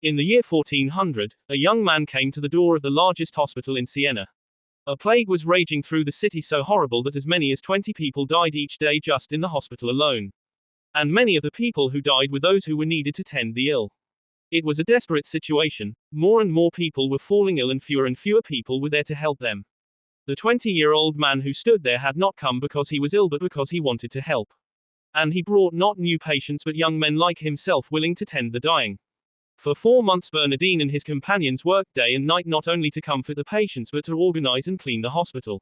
In the year 1400, a young man came to the door of the largest hospital in Siena. A plague was raging through the city so horrible that as many as 20 people died each day just in the hospital alone. And many of the people who died were those who were needed to tend the ill. It was a desperate situation. More and more people were falling ill and fewer people were there to help them. The 20-year-old man who stood there had not come because he was ill but because he wanted to help. And he brought not new patients but young men like himself willing to tend the dying. For 4 months Bernardine and his companions worked day and night not only to comfort the patients but to organize and clean the hospital.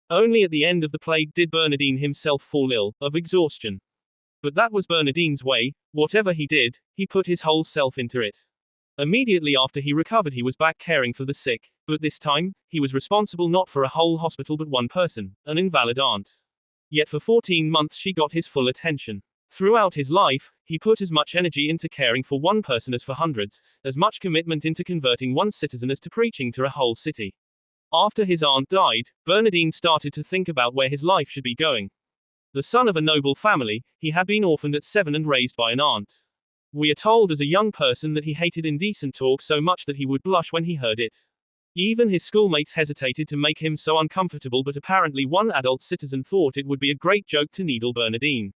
Only at the end of the plague did Bernardine himself fall ill, of exhaustion. But that was Bernardine's way. Whatever he did, he put his whole self into it. Immediately after he recovered he was back caring for the sick, but this time, he was responsible not for a whole hospital but one person, an invalid aunt. Yet for 14 months she got his full attention. Throughout his life, he put as much energy into caring for one person as for hundreds, as much commitment into converting one citizen as to preaching to a whole city. After his aunt died, Bernardine started to think about where his life should be going. The son of a noble family, he had been orphaned at 7 and raised by an aunt. We are told as a young person that he hated indecent talk so much that he would blush when he heard it. Even his schoolmates hesitated to make him so uncomfortable, but apparently one adult citizen thought it would be a great joke to needle Bernardine.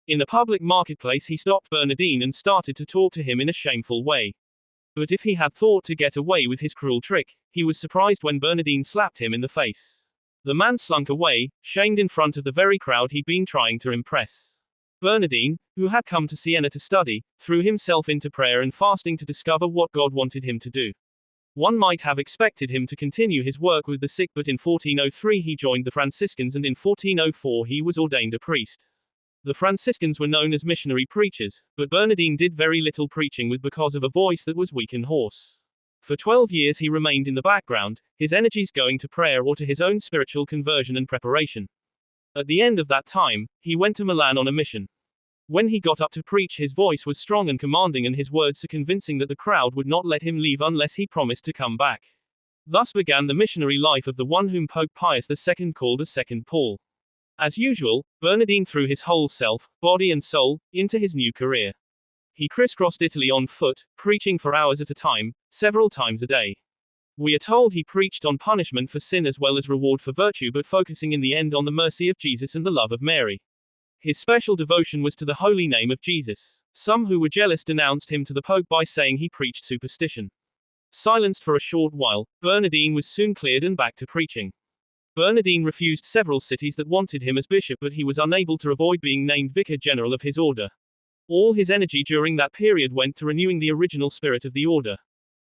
In a public marketplace he stopped Bernardine and started to talk to him in a shameful way. But if he had thought to get away with his cruel trick, he was surprised when Bernardine slapped him in the face. The man slunk away, shamed in front of the very crowd he'd been trying to impress. Bernardine, who had come to Siena to study, threw himself into prayer and fasting to discover what God wanted him to do. One might have expected him to continue his work with the sick, but in 1403 he joined the Franciscans and in 1404 he was ordained a priest. The Franciscans were known as missionary preachers, but Bernardine did very little preaching because of a voice that was weak and hoarse. For 12 years he remained in the background, his energies going to prayer or to his own spiritual conversion and preparation. At the end of that time, he went to Milan on a mission. When he got up to preach his voice was strong and commanding and his words so convincing that the crowd would not let him leave unless he promised to come back. Thus began the missionary life of the one whom Pope Pius II called a second Paul. As usual, Bernardine threw his whole self, body and soul, into his new career. He crisscrossed Italy on foot, preaching for hours at a time, several times a day. We are told he preached on punishment for sin as well as reward for virtue, but focusing in the end on the mercy of Jesus and the love of Mary. His special devotion was to the holy name of Jesus. Some who were jealous denounced him to the Pope by saying he preached superstition. Silenced for a short while, Bernardine was soon cleared and back to preaching. Bernardine refused several cities that wanted him as bishop, but he was unable to avoid being named vicar general of his order. All his energy during that period went to renewing the original spirit of the order.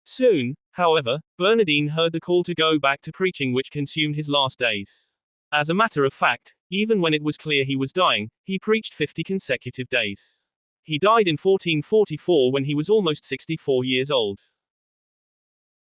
Soon, however, Bernardine heard the call to go back to preaching, which consumed his last days. As a matter of fact, even when it was clear he was dying, he preached 50 consecutive days. He died in 1444 when he was almost 64 years old.